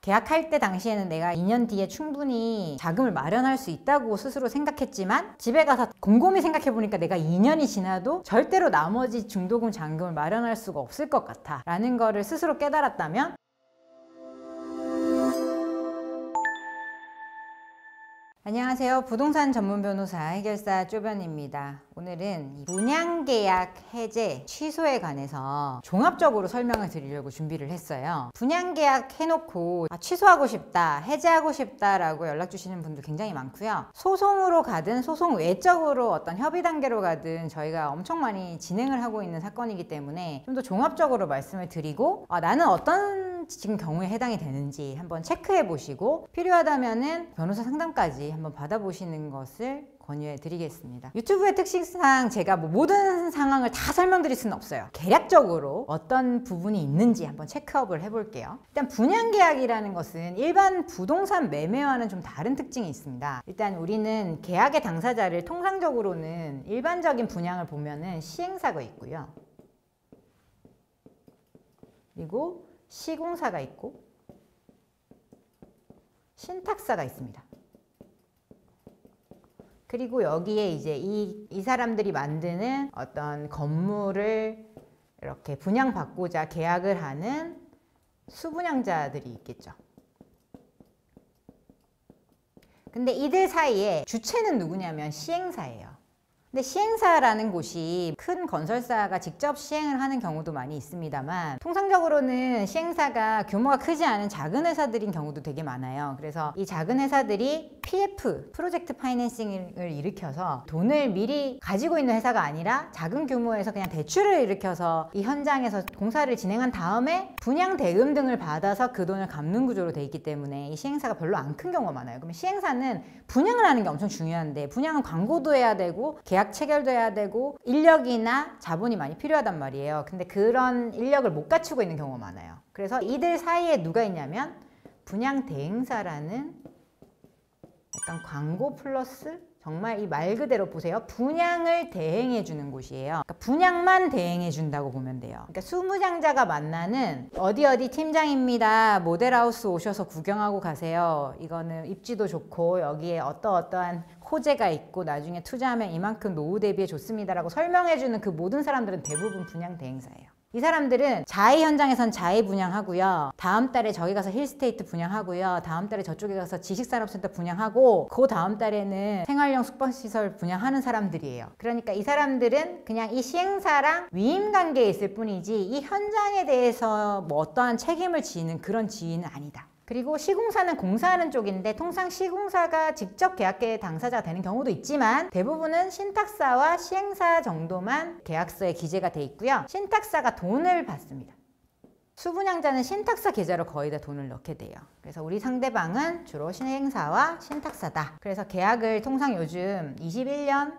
계약할 때 당시에는 내가 2년 뒤에 충분히 자금을 마련할 수 있다고 스스로 생각했지만 집에 가서 곰곰이 생각해보니까 내가 2년이 지나도 절대로 나머지 중도금 잔금을 마련할 수가 없을 것 같아 라는 거를 스스로 깨달았다면 안녕하세요. 부동산 전문 변호사 해결사 쪼변입니다. 오늘은 분양계약 해제, 취소에 관해서 종합적으로 설명을 드리려고 준비를 했어요. 분양계약 해놓고 취소하고 싶다, 해제하고 싶다 라고 연락 주시는 분들 굉장히 많고요. 소송으로 가든 소송 외적으로 어떤 협의 단계로 가든 저희가 엄청 많이 진행을 하고 있는 사건이기 때문에 좀 더 종합적으로 말씀을 드리고 나는 어떤 지금 경우에 해당이 되는지 한번 체크해 보시고 필요하다면은 변호사 상담까지 한번 받아보시는 것을 권유해 드리겠습니다. 유튜브의 특징상 제가 모든 상황을 다 설명드릴 수는 없어요. 개략적으로 어떤 부분이 있는지 한번 체크업을 해볼게요. 일단 분양계약이라는 것은 일반 부동산 매매와는 좀 다른 특징이 있습니다. 일단 우리는 계약의 당사자를 통상적으로는 일반적인 분양을 보면은 시행사가 있고요. 그리고 시공사가 있고 신탁사가 있습니다. 그리고 여기에 이제 이 사람들이 만드는 어떤 건물을 이렇게 분양받고자 계약을 하는 수분양자들이 있겠죠. 근데 이들 사이에 주체는 누구냐면 시행사예요. 근데 시행사라는 곳이 큰 건설사가 직접 시행을 하는 경우도 많이 있습니다만 통상적으로는 시행사가 규모가 크지 않은 작은 회사들인 경우도 되게 많아요. 그래서 이 작은 회사들이 PF, 프로젝트 파이낸싱을 일으켜서 돈을 미리 가지고 있는 회사가 아니라 작은 규모에서 그냥 대출을 일으켜서 이 현장에서 공사를 진행한 다음에 분양 대금 등을 받아서 그 돈을 갚는 구조로 돼 있기 때문에 이 시행사가 별로 안 큰 경우가 많아요. 그러면 시행사는 분양을 하는 게 엄청 중요한데 분양은 광고도 해야 되고 계약 체결돼야 되고 인력이나 자본이 많이 필요하단 말이에요. 근데 그런 인력을 못 갖추고 있는 경우가 많아요. 그래서 이들 사이에 누가 있냐면 분양 대행사라는 약간 광고 플러스 정말 이 말 그대로 보세요. 분양을 대행해 주는 곳이에요. 그러니까 분양만 대행해 준다고 보면 돼요. 그러니까 수무장자가 만나는 어디 팀장입니다. 모델하우스 오셔서 구경하고 가세요. 이거는 입지도 좋고 여기에 어떠한 호재가 있고 나중에 투자하면 이만큼 노후 대비에 좋습니다라고 설명해 주는 그 모든 사람들은 대부분 분양 대행사예요. 이 사람들은 자이 현장에선 자이 분양하고요. 다음 달에 저기 가서 힐스테이트 분양하고요. 다음 달에 저쪽에 가서 지식산업센터 분양하고 그 다음 달에는 생활형 숙박시설 분양하는 사람들이에요. 그러니까 이 사람들은 그냥 이 시행사랑 위임관계에 있을 뿐이지 이 현장에 대해서 뭐 어떠한 책임을 지는 그런 지위는 아니다. 그리고 시공사는 공사하는 쪽인데 통상 시공사가 직접 계약의 당사자가 되는 경우도 있지만 대부분은 신탁사와 시행사 정도만 계약서에 기재가 돼 있고요. 신탁사가 돈을 받습니다. 수분양자는 신탁사 계좌로 거의 다 돈을 넣게 돼요. 그래서 우리 상대방은 주로 시행사와 신탁사다. 그래서 계약을 통상 요즘 21년,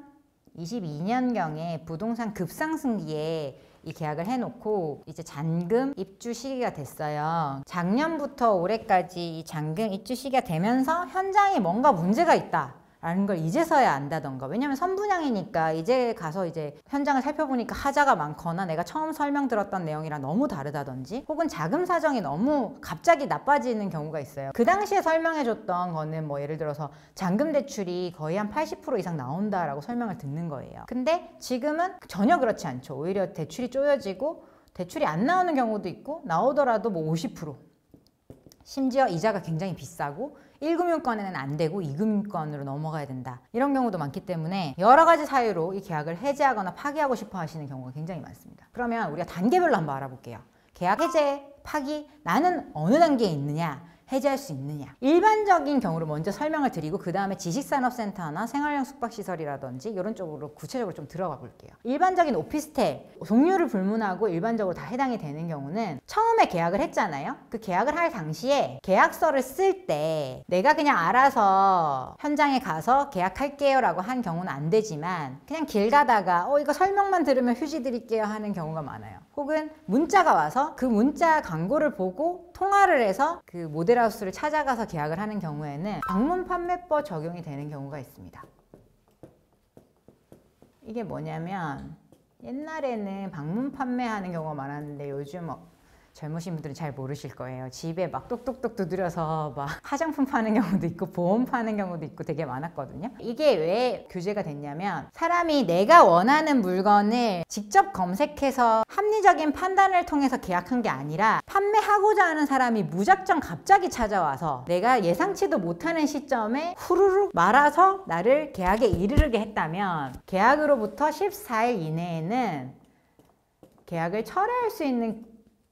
22년경에 부동산 급상승기에 이 계약을 해놓고 이제 잔금 입주 시기가 됐어요. 작년부터 올해까지 이 잔금 입주 시기가 되면서 현장에 뭔가 문제가 있다 라는 걸 이제서야 안다던가. 왜냐면 선분양이니까 이제 가서 이제 현장을 살펴보니까 하자가 많거나 내가 처음 설명 들었던 내용이랑 너무 다르다든지 혹은 자금 사정이 너무 갑자기 나빠지는 경우가 있어요. 그 당시에 설명해줬던 거는 뭐 예를 들어서 잔금 대출이 거의 한 80% 이상 나온다라고 설명을 듣는 거예요. 근데 지금은 전혀 그렇지 않죠. 오히려 대출이 쪼여지고 대출이 안 나오는 경우도 있고 나오더라도 뭐 50%. 심지어 이자가 굉장히 비싸고 1금융권에는 안 되고 2금융권으로 넘어가야 된다. 이런 경우도 많기 때문에 여러 가지 사유로 이 계약을 해지하거나 파기하고 싶어 하시는 경우가 굉장히 많습니다. 그러면 우리가 단계별로 한번 알아볼게요. 계약 해제, 파기, 나는 어느 단계에 있느냐? 해제할 수 있느냐. 일반적인 경우를 먼저 설명을 드리고 그 다음에 지식산업센터나 생활형 숙박시설이라든지 이런 쪽으로 구체적으로 좀 들어가 볼게요. 일반적인 오피스텔, 종류를 불문하고 일반적으로 다 해당이 되는 경우는 처음에 계약을 했잖아요. 그 계약을 할 당시에 계약서를 쓸 때 내가 그냥 알아서 현장에 가서 계약할게요 라고 한 경우는 안 되지만 그냥 길 가다가 이거 설명만 들으면 휴지 드릴게요 하는 경우가 많아요. 혹은 문자가 와서 그 문자 광고를 보고 통화를 해서 그 모델하우스를 찾아가서 계약을 하는 경우에는 방문 판매법 적용이 되는 경우가 있습니다. 이게 뭐냐면 옛날에는 방문 판매하는 경우가 많았는데 요즘 젊으신 분들은 잘 모르실 거예요. 집에 막 똑똑똑 두드려서 막 화장품 파는 경우도 있고 보험 파는 경우도 있고 되게 많았거든요. 이게 왜 규제가 됐냐면 사람이 내가 원하는 물건을 직접 검색해서 합리적인 판단을 통해서 계약한 게 아니라 판매하고자 하는 사람이 무작정 갑자기 찾아와서 내가 예상치도 못하는 시점에 후루룩 말아서 나를 계약에 이르게 했다면 계약으로부터 14일 이내에는 계약을 철회할 수 있는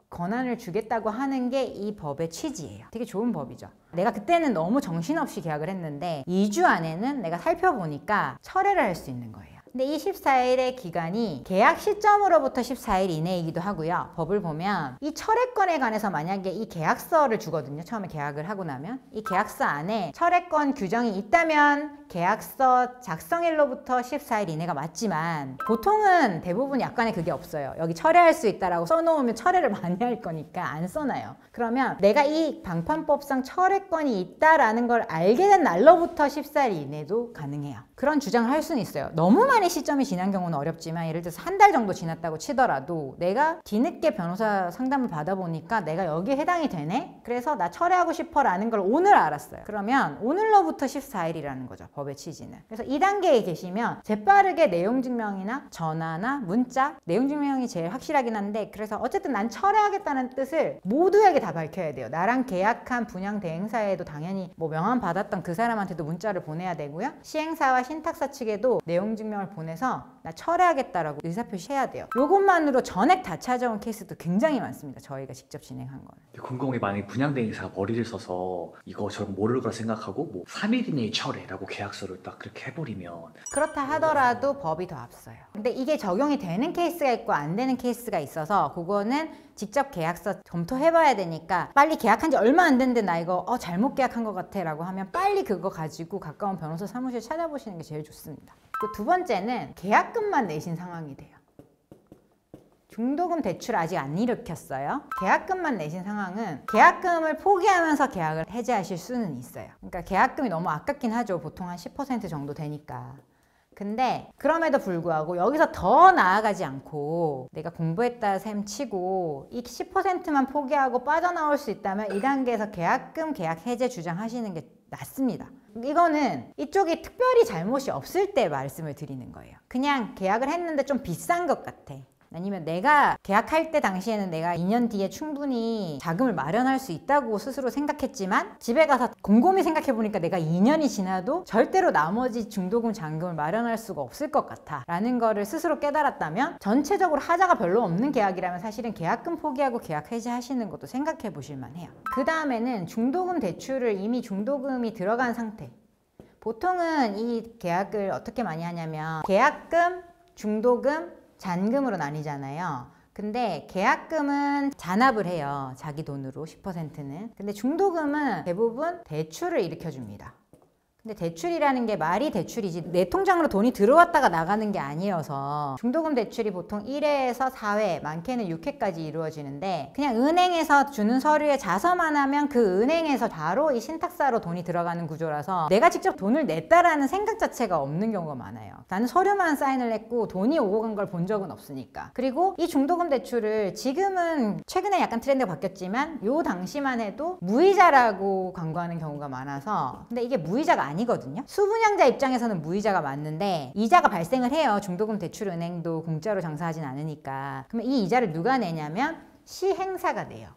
권한을 주겠다고 하는 게 이 법의 취지예요. 되게 좋은 법이죠. 내가 그때는 너무 정신없이 계약을 했는데 2주 안에는 내가 살펴보니까 철회를 할 수 있는 거예요. 근데 이 14일의 기간이 계약 시점으로부터 14일 이내이기도 하고요. 법을 보면 이 철회권에 관해서 만약에 이 계약서를 주거든요. 처음에 계약을 하고 나면 이 계약서 안에 철회권 규정이 있다면 계약서 작성일로부터 14일 이내가 맞지만 보통은 대부분 약관에 그게 없어요. 여기 철회할 수 있다라고 써놓으면 철회를 많이 할 거니까 안 써놔요. 그러면 내가 이 방판법상 철회권이 있다라는 걸 알게 된 날로부터 14일 이내도 가능해요. 그런 주장을 할 수는 있어요. 너무 많이 시점이 지난 경우는 어렵지만 예를 들어서 한 달 정도 지났다고 치더라도 내가 뒤늦게 변호사 상담을 받아보니까 내가 여기에 해당이 되네? 그래서 나 철회하고 싶어 라는 걸 오늘 알았어요. 그러면 오늘로부터 14일이라는 거죠. 법의 취지는. 그래서 2단계에 계시면 재빠르게 내용증명이나 전화나 문자 내용증명이 제일 확실하긴 한데 그래서 어쨌든 난 철회하겠다는 뜻을 모두에게 다 밝혀야 돼요. 나랑 계약한 분양 대행사에도 당연히 뭐 명함 받았던 그 사람한테도 문자를 보내야 되고요. 시행사와 신탁사 측에도 내용증명을 보내서 나 철회하겠다라고 의사표시해야 돼요. 이것만으로 전액 다 찾아온 케이스도 굉장히 많습니다. 저희가 직접 진행한 거는. 궁금한 게 만약에 분양대행사가 머리를 써서 이거 저런 모를 거라 생각하고 뭐 3일 이내에 철회라고 계약서를 딱 그렇게 해버리면 그렇다 하더라도 법이 더 앞서요. 근데 이게 적용이 되는 케이스가 있고 안 되는 케이스가 있어서 그거는 직접 계약서 검토해봐야 되니까 빨리 계약한 지 얼마 안 됐는데 나 이거 잘못 계약한 것 같아 라고 하면 빨리 그거 가지고 가까운 변호사 사무실 찾아보시는 게 제일 좋습니다. 그 두 번째는 계약금만 내신 상황이 돼요. 중도금 대출 아직 안 일으켰어요. 계약금만 내신 상황은 계약금을 포기하면서 계약을 해지하실 수는 있어요. 그러니까 계약금이 너무 아깝긴 하죠. 보통 한 10% 정도 되니까. 근데 그럼에도 불구하고 여기서 더 나아가지 않고 내가 공부했다 셈 치고 이 10%만 포기하고 빠져나올 수 있다면 2단계에서 계약금 계약 해제 주장하시는 게 낫습니다. 이거는 이쪽이 특별히 잘못이 없을 때 말씀을 드리는 거예요. 그냥 계약을 했는데 좀 비싼 것 같아. 아니면 내가 계약할 때 당시에는 내가 2년 뒤에 충분히 자금을 마련할 수 있다고 스스로 생각했지만 집에 가서 곰곰이 생각해보니까 내가 2년이 지나도 절대로 나머지 중도금 잔금을 마련할 수가 없을 것 같아 라는 거를 스스로 깨달았다면 전체적으로 하자가 별로 없는 계약이라면 사실은 계약금 포기하고 계약 해지하시는 것도 생각해 보실 만해요. 그 다음에는 중도금 대출을 이미 중도금이 들어간 상태. 보통은 이 계약을 어떻게 많이 하냐면 계약금, 중도금, 잔금으로 나뉘잖아요. 근데 계약금은 잔압을 해요. 자기 돈으로 10%는. 근데 중도금은 대부분 대출을 일으켜줍니다. 근데 대출이라는 게 말이 대출이지 내 통장으로 돈이 들어왔다가 나가는 게 아니어서 중도금 대출이 보통 1회에서 4회, 많게는 6회까지 이루어지는데 그냥 은행에서 주는 서류에 자서만 하면 그 은행에서 바로 이 신탁사로 돈이 들어가는 구조라서 내가 직접 돈을 냈다라는 생각 자체가 없는 경우가 많아요. 나는 서류만 사인을 했고 돈이 오고 간 걸 본 적은 없으니까. 그리고 이 중도금 대출을 지금은 최근에 약간 트렌드가 바뀌었지만 요 당시만 해도 무이자라고 광고하는 경우가 많아서 근데 이게 무이자가 아니거든요. 수분양자 입장에서는 무이자가 맞는데 이자가 발생을 해요. 중도금 대출은행도 공짜로 장사하진 않으니까. 그러면 이 이자를 누가 내냐면 시행사가 내요.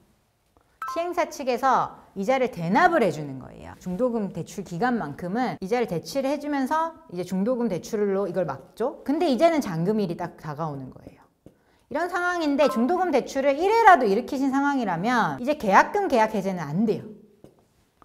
시행사 측에서 이자를 대납을 해주는 거예요. 중도금 대출 기간만큼은 이자를 대출을 해주면서 이제 중도금 대출로 이걸 막죠. 근데 이제는 잔금일이 딱 다가오는 거예요. 이런 상황인데 중도금 대출을 1회라도 일으키신 상황이라면 이제 계약금 계약 해제는 안 돼요.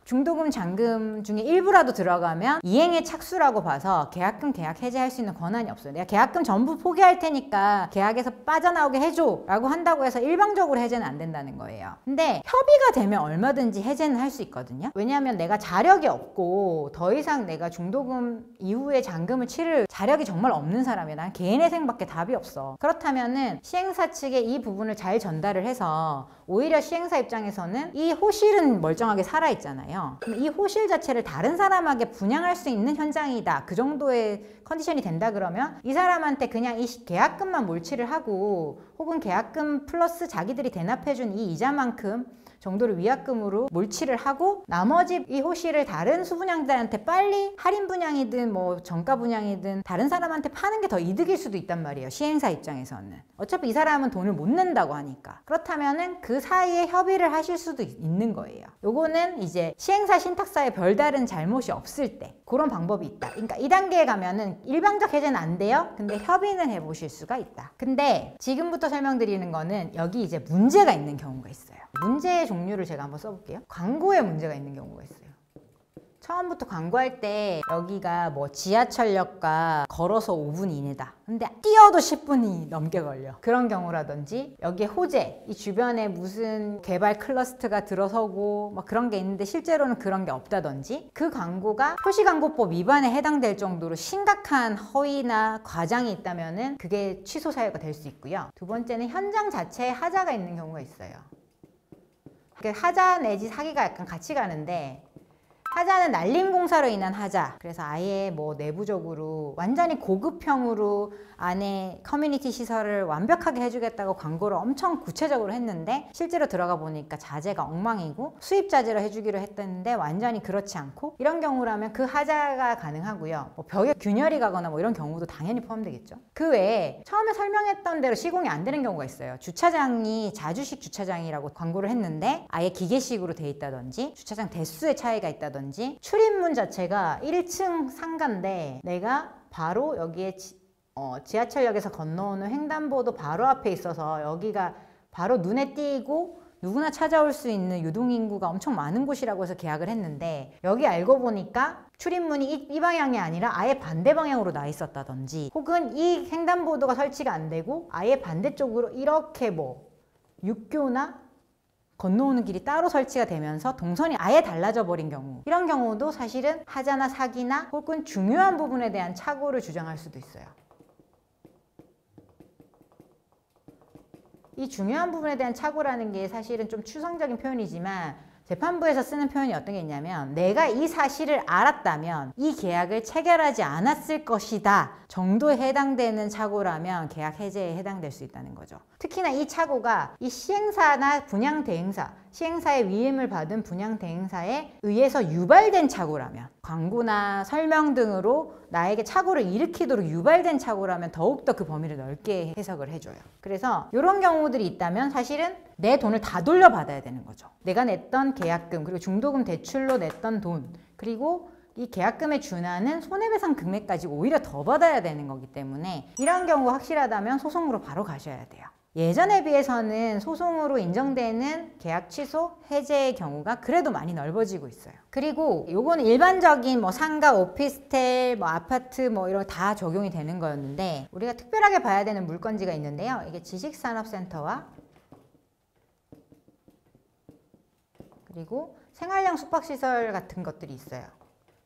중도금, 잔금 중에 일부라도 들어가면 이행의 착수라고 봐서 계약금 계약 해제할 수 있는 권한이 없어요. 내가 계약금 전부 포기할 테니까 계약에서 빠져나오게 해줘 라고 한다고 해서 일방적으로 해제는 안 된다는 거예요. 근데 협의가 되면 얼마든지 해제는 할 수 있거든요. 왜냐하면 내가 자력이 없고 더 이상 내가 중도금 이후에 잔금을 치를 자력이 정말 없는 사람이야. 난 개인회생밖에 답이 없어. 그렇다면은 시행사 측에 이 부분을 잘 전달을 해서 오히려 시행사 입장에서는 이 호실은 멀쩡하게 살아있잖아요. 있잖아요. 그럼 이 호실 자체를 다른 사람에게 분양할 수 있는 현장이다. 그 정도의 컨디션이 된다 그러면 이 사람한테 그냥 이 계약금만 몰치를 하고 혹은 계약금 플러스 자기들이 대납해준 이 이자만큼 정도를 위약금으로 몰치를 하고 나머지 이 호실을 다른 수분양자한테 빨리 할인 분양이든 뭐 정가 분양이든 다른 사람한테 파는 게 더 이득일 수도 있단 말이에요. 시행사 입장에서는. 어차피 이 사람은 돈을 못 낸다고 하니까. 그렇다면은 그 사이에 협의를 하실 수도 있는 거예요. 요거는 이제 시행사 신탁사에 별다른 잘못이 없을 때 그런 방법이 있다. 그러니까 이 단계에 가면은 일방적 해제는 안 돼요. 근데 협의는 해보실 수가 있다. 근데 지금부터 설명드리는 거는 여기 이제 문제가 있는 경우가 있어요. 문제의 종류를 제가 한번 써볼게요. 광고에 문제가 있는 경우가 있어요. 처음부터 광고할 때 여기가 뭐 지하철역과 걸어서 5분 이내다. 근데 뛰어도 10분이 넘게 걸려. 그런 경우라든지 여기에 호재, 이 주변에 무슨 개발 클러스터가 들어서고 막 그런 게 있는데 실제로는 그런 게 없다든지 그 광고가 표시광고법 위반에 해당될 정도로 심각한 허위나 과장이 있다면은 그게 취소 사유가 될 수 있고요. 두 번째는 현장 자체에 하자가 있는 경우가 있어요. 하자 내지 사기가 약간 같이 가는데 하자는 날림 공사로 인한 하자. 그래서 아예 뭐 내부적으로 완전히 고급형으로 안에 커뮤니티 시설을 완벽하게 해주겠다고 광고를 엄청 구체적으로 했는데 실제로 들어가 보니까 자재가 엉망이고 수입 자재로 해주기로 했는데 완전히 그렇지 않고 이런 경우라면 그 하자가 가능하고요. 뭐 벽에 균열이 가거나 뭐 이런 경우도 당연히 포함되겠죠. 그 외에 처음에 설명했던 대로 시공이 안 되는 경우가 있어요. 주차장이 자주식 주차장이라고 광고를 했는데 아예 기계식으로 돼 있다든지 주차장 대수의 차이가 있다든지 출입문 자체가 1층 상가인데 내가 바로 여기에 지하철역에서 건너오는 횡단보도 바로 앞에 있어서 여기가 바로 눈에 띄고 누구나 찾아올 수 있는 유동인구가 엄청 많은 곳이라고 해서 계약을 했는데 여기 알고 보니까 출입문이 이 방향이 아니라 아예 반대 방향으로 나 있었다든지 혹은 이 횡단보도가 설치가 안 되고 아예 반대쪽으로 이렇게 뭐 육교나 건너오는 길이 따로 설치가 되면서 동선이 아예 달라져 버린 경우 이런 경우도 사실은 하자나 사기나 혹은 중요한 부분에 대한 착오를 주장할 수도 있어요. 이 중요한 부분에 대한 착오라는 게 사실은 좀 추상적인 표현이지만 재판부에서 쓰는 표현이 어떤 게 있냐면 내가 이 사실을 알았다면 이 계약을 체결하지 않았을 것이다 정도에 해당되는 착오라면 계약 해제에 해당될 수 있다는 거죠. 특히나 이 착오가 이 시행사나 분양 대행사, 시행사의 위임을 받은 분양 대행사에 의해서 유발된 착오라면 광고나 설명 등으로 나에게 착오를 일으키도록 유발된 착오라면 더욱더 그 범위를 넓게 해석을 해줘요. 그래서 이런 경우들이 있다면 사실은 내 돈을 다 돌려받아야 되는 거죠. 내가 냈던 계약금 그리고 중도금 대출로 냈던 돈 그리고 이 계약금에 준하는 손해배상 금액까지 오히려 더 받아야 되는 거기 때문에 이런 경우가 확실하다면 소송으로 바로 가셔야 돼요. 예전에 비해서는 소송으로 인정되는 계약 취소, 해제의 경우가 그래도 많이 넓어지고 있어요. 그리고 요거는 일반적인 뭐 상가, 오피스텔, 뭐 아파트 뭐 이런 거 다 적용이 되는 거였는데 우리가 특별하게 봐야 되는 물건지가 있는데요. 이게 지식산업센터와 그리고 생활형 숙박시설 같은 것들이 있어요.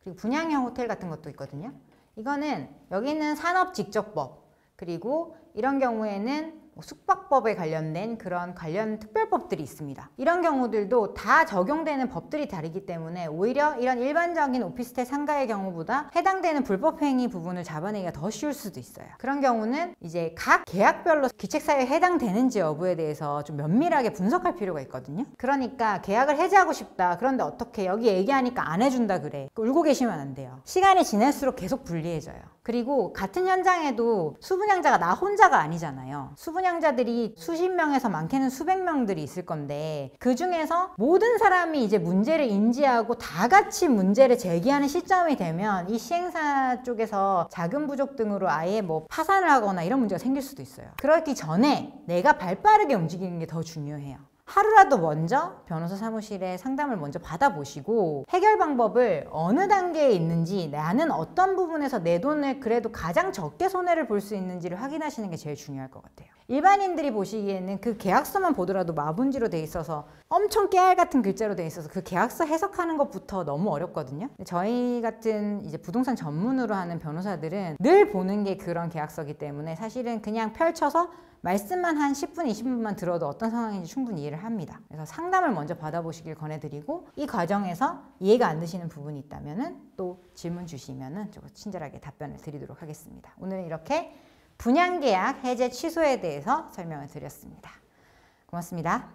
그리고 분양형 호텔 같은 것도 있거든요. 이거는 여기는 산업직접법 그리고 이런 경우에는 숙박법에 관련된 그런 관련 특별법들이 있습니다. 이런 경우들도 다 적용되는 법들이 다르기 때문에 오히려 이런 일반적인 오피스텔 상가의 경우보다 해당되는 불법행위 부분을 잡아내기가 더 쉬울 수도 있어요. 그런 경우는 이제 각 계약별로 귀책사유에 해당되는지 여부에 대해서 좀 면밀하게 분석할 필요가 있거든요. 그러니까 계약을 해지하고 싶다. 그런데 어떻게 여기 얘기하니까 안 해준다 그래. 울고 계시면 안 돼요. 시간이 지날수록 계속 불리해져요. 그리고 같은 현장에도 수분양자가 나 혼자가 아니잖아요. 수분양자들이 수십 명에서 많게는 수백 명들이 있을 건데 그 중에서 모든 사람이 이제 문제를 인지하고 다 같이 문제를 제기하는 시점이 되면 이 시행사 쪽에서 자금 부족 등으로 아예 뭐 파산을 하거나 이런 문제가 생길 수도 있어요. 그렇기 전에 내가 발빠르게 움직이는 게 더 중요해요. 하루라도 먼저 변호사 사무실에 상담을 먼저 받아보시고 해결 방법을 어느 단계에 있는지 나는 어떤 부분에서 내 돈을 그래도 가장 적게 손해를 볼 수 있는지를 확인하시는 게 제일 중요할 것 같아요. 일반인들이 보시기에는 그 계약서만 보더라도 마분지로 돼 있어서 엄청 깨알 같은 글자로 돼 있어서 그 계약서 해석하는 것부터 너무 어렵거든요. 저희 같은 이제 부동산 전문으로 하는 변호사들은 늘 보는 게 그런 계약서기 때문에 사실은 그냥 펼쳐서 말씀만 한 10분, 20분만 들어도 어떤 상황인지 충분히 이해를 합니다. 그래서 상담을 먼저 받아보시길 권해드리고 이 과정에서 이해가 안 되시는 부분이 있다면 또 질문 주시면 좀 친절하게 답변을 드리도록 하겠습니다. 오늘은 이렇게 분양계약 해제 취소에 대해서 설명을 드렸습니다. 고맙습니다.